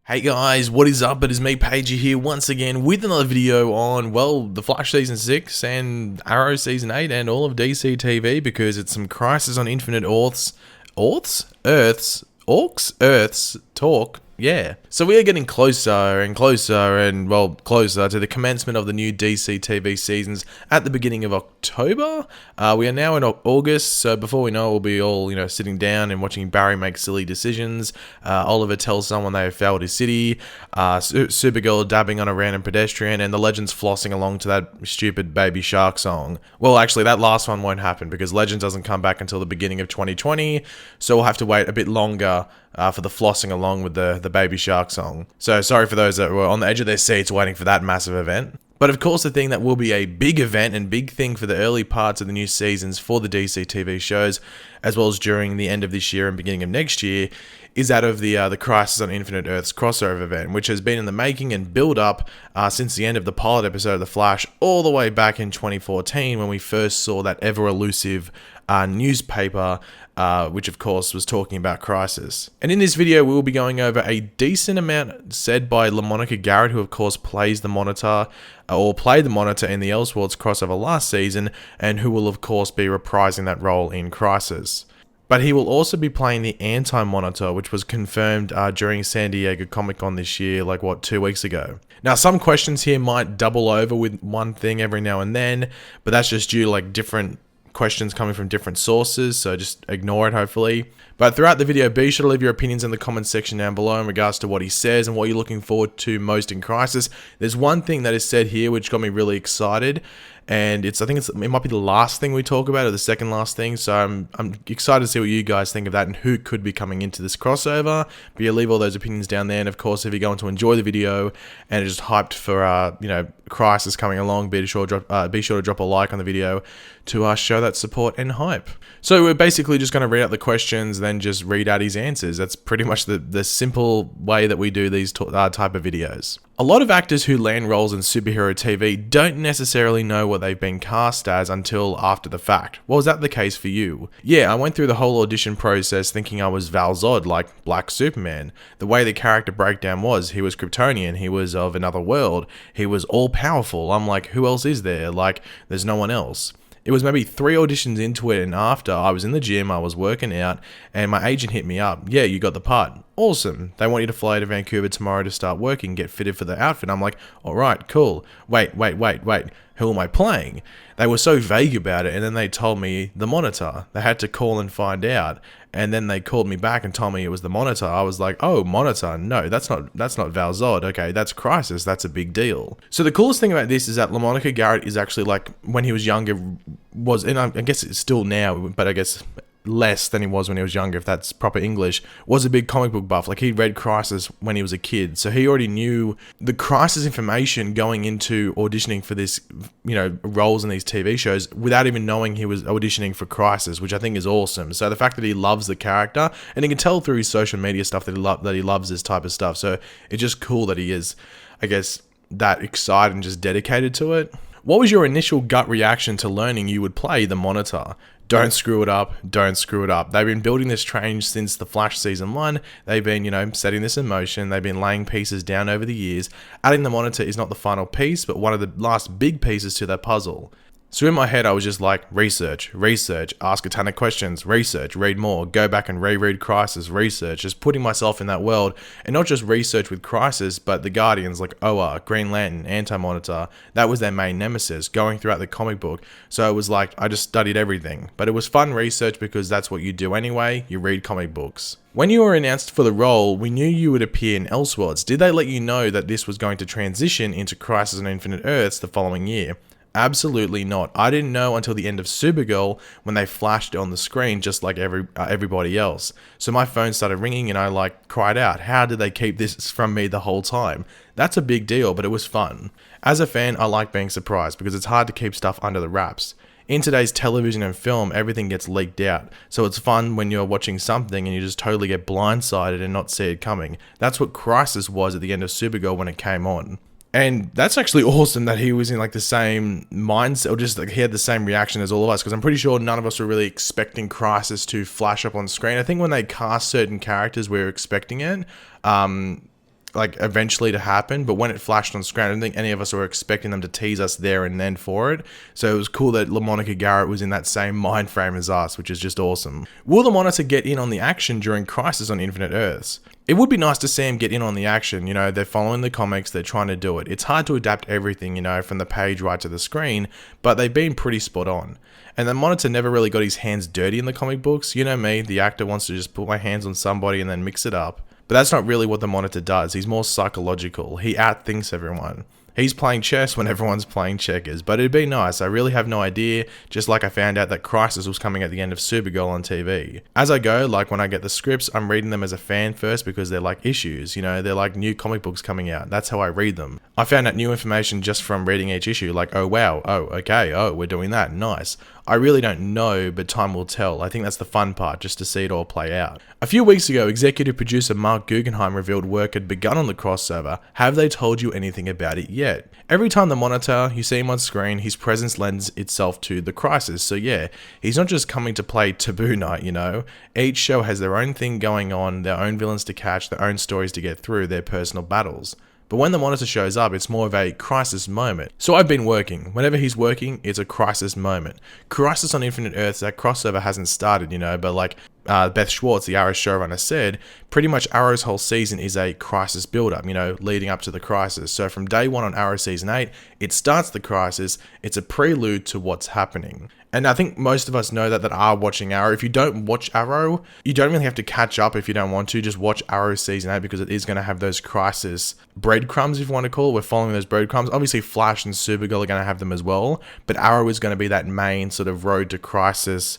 Hey guys, what is up? It is me, Pagey, here once again with another video on, well, The Flash Season 6 and Arrow Season 8 and all of DCTV because it's some Crisis on Infinite Earths talk. Yeah. So we are getting closer and closer and, well, closer to the commencement of the new DCTV seasons at the beginning of October. We are now in August, so before we know it, we'll be all, sitting down and watching Barry make silly decisions. Oliver tells someone they have failed his city. Supergirl dabbing on a random pedestrian, and the Legends flossing along to that stupid Baby Shark song. Well, actually, that last one won't happen because Legends doesn't come back until the beginning of 2020, so we'll have to wait a bit longer for the flossing along with the Baby Shark song. So sorry for those that were on the edge of their seats waiting for that massive event. But of course, the thing that will be a big event and big thing for the early parts of the new seasons for the DCTV shows, as well as during the end of this year and beginning of next year, is that of the Crisis on Infinite Earths crossover event, which has been in the making and build up since the end of the pilot episode of The Flash, all the way back in 2014 when we first saw that ever elusive newspaper, which of course was talking about Crisis. And in this video, we will be going over a decent amount said by LaMonica Garrett, who of course plays the Monitor, or played the Monitor in the Elseworlds crossover last season, and who will of course be reprising that role in Crisis. But he will also be playing the Anti-Monitor, which was confirmed during San Diego Comic-Con this year, 2 weeks ago. Now, some questions here might double over with one thing every now and then, but that's just due to different questions coming from different sources, so just ignore it hopefully. But throughout the video, be sure to leave your opinions in the comments section down below in regards to what he says and what you're looking forward to most in Crisis. There's one thing that is said here which got me really excited, and it might be the last thing we talk about, or the second last thing, so I'm excited to see what you guys think of that and who could be coming into this crossover. But yeah, leave all those opinions down there, and of course, if you're going to enjoy the video and are just hyped for Crisis coming along, be sure to drop a like on the video to show that support and hype. So we're basically just going to read out the questions, then just read out his answers. That's pretty much the simple way that we do these type of videos. A lot of actors who land roles in superhero TV don't necessarily know what they've been cast as until after the fact. Well, is that the case for you? Yeah, I went through the whole audition process thinking I was Val Zod, like Black Superman. The way the character breakdown was, he was Kryptonian, he was of another world, he was all-powerful. I'm like, who else is there? There's no one else. It was maybe 3 auditions into it, and after, I was in the gym, I was working out, and my agent hit me up. Yeah, you got the part. Awesome. They want you to fly to Vancouver tomorrow to start working, get fitted for the outfit. I'm like, alright, cool. Wait. Who am I playing? They were so vague about it, and then they told me the Monitor. They had to call and find out, and then they called me back and told me it was the Monitor. I was like, oh, Monitor? No, that's not Val Zod. Okay, that's Crisis. That's a big deal. So the coolest thing about this is that LaMonica Garrett is actually, when he was younger, and I guess it's still now, but I guess less than he was when he was younger, if that's proper English, was a big comic book buff. He read Crisis when he was a kid, so he already knew the Crisis information going into auditioning for this, roles in these TV shows without even knowing he was auditioning for Crisis, which I think is awesome. So the fact that he loves the character, and he can tell through his social media stuff that he loves this type of stuff, so it's just cool that he is, I guess, that excited and just dedicated to it. What was your initial gut reaction to learning you would play the Monitor? Don't screw it up. Don't screw it up. They've been building this train since The Flash Season 1. They've been, setting this in motion. They've been laying pieces down over the years. Adding the Monitor is not the final piece, but one of the last big pieces to that puzzle. So in my head, I was just like, research, ask a ton of questions, research, read more, go back and reread Crisis, research, just putting myself in that world, and not just research with Crisis, but the Guardians like OR, Green Lantern, Anti-Monitor. That was their main nemesis, going throughout the comic book. So it was like, I just studied everything. But it was fun research because that's what you do anyway, you read comic books. When you were announced for the role, we knew you would appear in Elseworlds. Did they let you know that this was going to transition into Crisis on Infinite Earths the following year? Absolutely not. I didn't know until the end of Supergirl when they flashed it on the screen just like everybody else. So my phone started ringing and I cried out, how did they keep this from me the whole time? That's a big deal, but it was fun. As a fan, I like being surprised because it's hard to keep stuff under the wraps. In today's television and film, everything gets leaked out. So it's fun when you're watching something and you just totally get blindsided and not see it coming. That's what Crisis was at the end of Supergirl when it came on. And that's actually awesome that he was in the same mindset, or just he had the same reaction as all of us, because I'm pretty sure none of us were really expecting Crisis to flash up on screen. I think when they cast certain characters, we were expecting it. like eventually to happen, but when it flashed on screen, I don't think any of us were expecting them to tease us there and then for it. So it was cool that LaMonica Garrett was in that same mind frame as us, which is just awesome. Will the Monitor get in on the action during Crisis on Infinite Earths? It would be nice to see him get in on the action. You know, they're following the comics, they're trying to do it. It's hard to adapt everything, you know, from the page right to the screen, but they've been pretty spot on. And the Monitor never really got his hands dirty in the comic books. You know me, the actor wants to just put my hands on somebody and then mix it up. But that's not really what the Monitor does. He's more psychological. He outthinks everyone. He's playing chess when everyone's playing checkers, but it'd be nice. I really have no idea, just like I found out that Crisis was coming at the end of Supergirl on TV. As I go, like when I get the scripts, I'm reading them as a fan first because they're like issues, you know, they're like new comic books coming out. That's how I read them. I found out new information just from reading each issue, like, oh wow, oh okay, oh we're doing that, nice. I really don't know, but time will tell. I think that's the fun part, just to see it all play out. A few weeks ago, executive producer Mark Guggenheim revealed work had begun on the crossover. Have they told you anything about it yet? Every time the Monitor, you see him on screen, his presence lends itself to the Crisis. So yeah, he's not just coming to play Taboo Night, you know. Each show has their own thing going on, their own villains to catch, their own stories to get through, their personal battles. But when the Monitor shows up, it's more of a crisis moment. So I've been working. Whenever he's working, it's a crisis moment. Crisis on Infinite Earths, that crossover hasn't started, you know, but like Beth Schwartz, the Arrow showrunner, said, pretty much Arrow's whole season is a crisis build-up, you know, leading up to the crisis. So from day one on Arrow Season 8, it starts the crisis, it's a prelude to what's happening. And I think most of us know that are watching Arrow. If you don't watch Arrow, you don't really have to catch up if you don't want to. Just watch Arrow Season 8 because it is going to have those crisis breadcrumbs, if you want to call it. We're following those breadcrumbs. Obviously, Flash and Supergirl are going to have them as well. But Arrow is going to be that main sort of road to crisis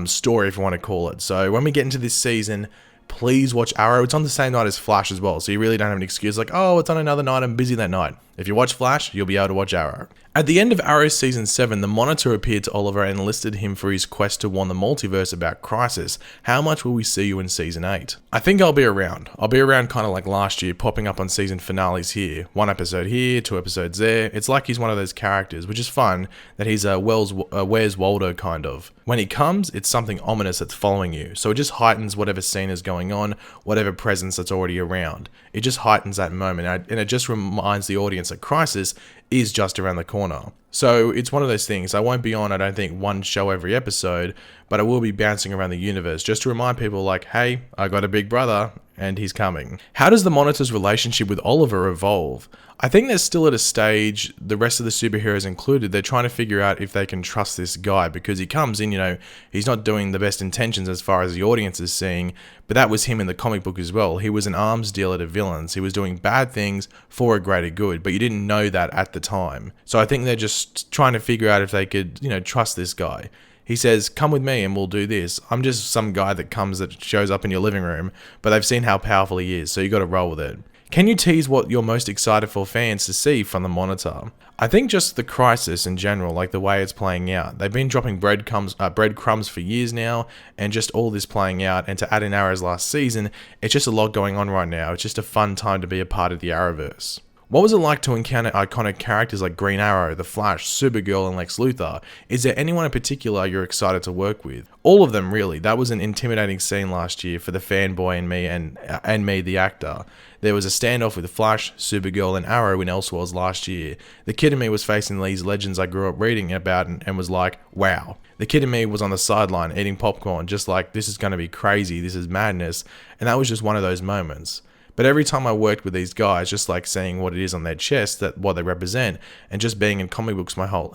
story, if you want to call it. So when we get into this season, please watch Arrow. It's on the same night as Flash as well, so you really don't have an excuse like, oh, it's on another night, I'm busy that night. If you watch Flash, you'll be able to watch Arrow. At the end of Arrow Season 7, the Monitor appeared to Oliver and enlisted him for his quest to warn the multiverse about Crisis. How much will we see you in Season 8? I think I'll be around. I'll be around kind of like last year, popping up on season finales here. 1 episode here, 2 episodes there. It's like he's one of those characters, which is fun, that he's a Where's Waldo kind of. When he comes, it's something ominous that's following you, so it just heightens whatever scene is going on, whatever presence that's already around. It just heightens that moment, and it just reminds the audience that Crisis is just around the corner. So it's one of those things. I won't be on, I don't think, one show every episode, but I will be bouncing around the universe just to remind people like, hey, I got a big brother and he's coming. How does the Monitor's relationship with Oliver evolve? I think they're still at a stage, the rest of the superheroes included, they're trying to figure out if they can trust this guy because he comes in, you know, he's not doing the best intentions as far as the audience is seeing, but that was him in the comic book as well. He was an arms dealer to villains. He was doing bad things for a greater good, but you didn't know that at the time. So I think they're just trying to figure out if they could, you know, trust this guy. He says, come with me and we'll do this. I'm just some guy that shows up in your living room, but they've seen how powerful he is, so you got to roll with it. Can you tease what you're most excited for fans to see from the Monitor? I think just the Crisis in general, like the way it's playing out. They've been dropping breadcrumbs for years now, and just all this playing out, and to add in Arrow's last season, it's just a lot going on right now. It's just a fun time to be a part of the Arrowverse. What was it like to encounter iconic characters like Green Arrow, The Flash, Supergirl, and Lex Luthor? Is there anyone in particular you're excited to work with? All of them, really. That was an intimidating scene last year for the fanboy and me, and me, the actor. There was a standoff with The Flash, Supergirl, and Arrow in Elseworlds last year. The kid in me was facing these legends I grew up reading about and was like, wow. The kid in me was on the sideline eating popcorn, just like, this is going to be crazy, this is madness, and that was just one of those moments. But every time I worked with these guys, just like seeing what it is on their chest, that what they represent, and just being into comic books my whole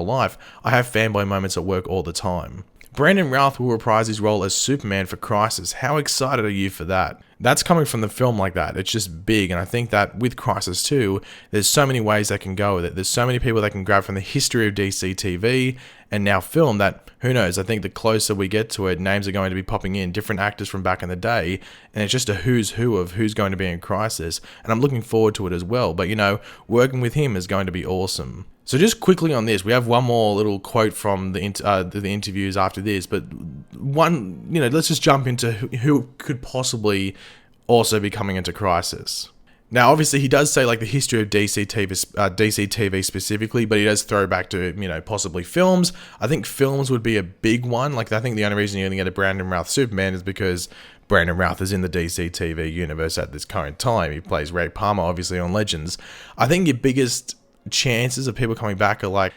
life, I have fanboy moments at work all the time. Brandon Routh will reprise his role as Superman for Crisis. How excited are you for that? That's coming from the film like that. It's just big, and I think that with Crisis 2, there's so many ways they can go with it. There's so many people they can grab from the history of DCTV and now film that, who knows, I think the closer we get to it, names are going to be popping in, different actors from back in the day, and it's just a who's who of who's going to be in Crisis, and I'm looking forward to it as well. But, you know, working with him is going to be awesome. So just quickly on this, we have one more little quote from the interviews after this, but one, you know, let's just jump into who could possibly also be coming into Crisis. Now, obviously, he does say like the history of DCTV specifically, but he does throw back to, you know, possibly films. I think films would be a big one. Like, I think the only reason you're going to get a Brandon Routh Superman is because Brandon Routh is in the DCTV universe at this current time. He plays Ray Palmer, obviously, on Legends. I think your biggest chances of people coming back are like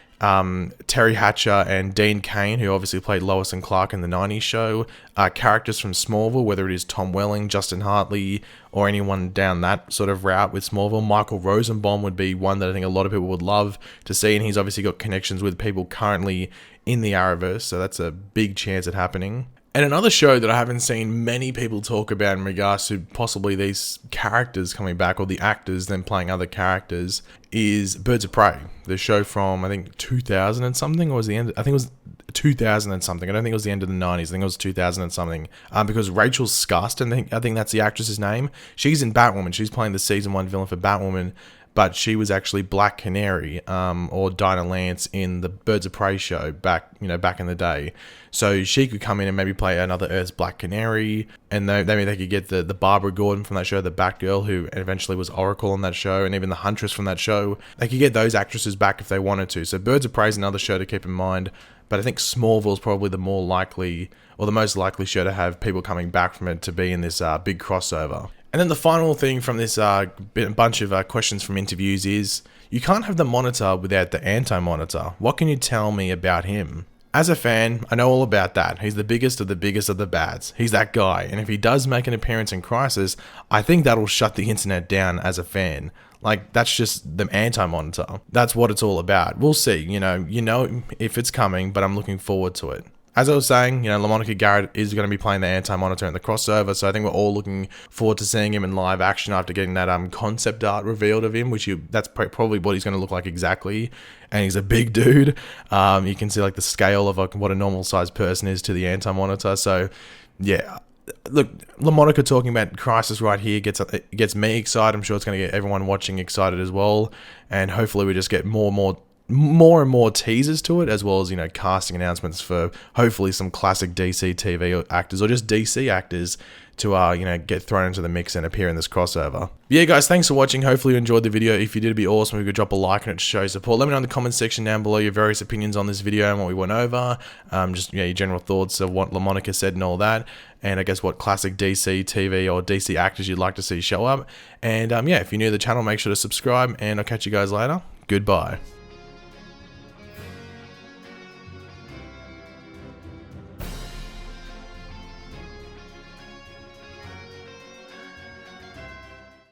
Terry Hatcher and Dean Cain, who obviously played Lois and Clark in the 90s show. Characters from Smallville, whether it is Tom Welling, Justin Hartley, or anyone down that sort of route with Smallville. Michael Rosenbaum would be one that I think a lot of people would love to see, and he's obviously got connections with people currently in the Arrowverse, so that's a big chance at happening. And another show that I haven't seen many people talk about in regards to possibly these characters coming back, or the actors then playing other characters, is Birds of Prey. The show from, I think, 2000 and something, or was the end? I think it was 2000 and something. I don't think it was the end of the 90s. I think it was 2000 and something. Because Rachel Skarsten, I think that's the actress's name. She's in Batwoman. She's playing the season 1 villain for Batwoman. But she was actually Black Canary, or Dinah Lance in the Birds of Prey show back in the day. So she could come in and maybe play another Earth's Black Canary, and maybe they could get the Barbara Gordon from that show, the Batgirl, who eventually was Oracle on that show, and even the Huntress from that show. They could get those actresses back if they wanted to. So Birds of Prey is another show to keep in mind. But I think Smallville is probably the more likely, or the most likely show to have people coming back from it to be in this big crossover. And then the final thing from this bunch of questions from interviews is, you can't have the Monitor without the Anti-Monitor. What can you tell me about him? As a fan, I know all about that. He's the biggest of the bads. He's that guy. And if he does make an appearance in Crisis, I think that'll shut the internet down as a fan. Like, that's just the Anti-Monitor. That's what it's all about. We'll see, you know if it's coming, but I'm looking forward to it. As I was saying, LaMonica Garrett is going to be playing the Anti-Monitor in the crossover, so I think we're all looking forward to seeing him in live action after getting that concept art revealed of him, that's probably what he's going to look like exactly. And he's a big dude. You can see like the scale of like what a normal sized person is to the Anti-Monitor. So yeah, look, LaMonica talking about Crisis right here gets me excited. I'm sure it's going to get everyone watching excited as well, and hopefully we just get more and more teasers to it, as well as casting announcements for hopefully some classic DC TV actors, or just DC actors to get thrown into the mix and appear in this crossover. But yeah, guys, thanks for watching. Hopefully you enjoyed the video. If you did, it'd be awesome if you could drop a like on it to show support. Let me know in the comments section down below your various opinions on this video and what we went over. Just your general thoughts of what LaMonica said and all that, and I guess what classic DC TV or DC actors you'd like to see show up. And yeah, if you're new to the channel, make sure to subscribe, and I'll catch you guys later. Goodbye.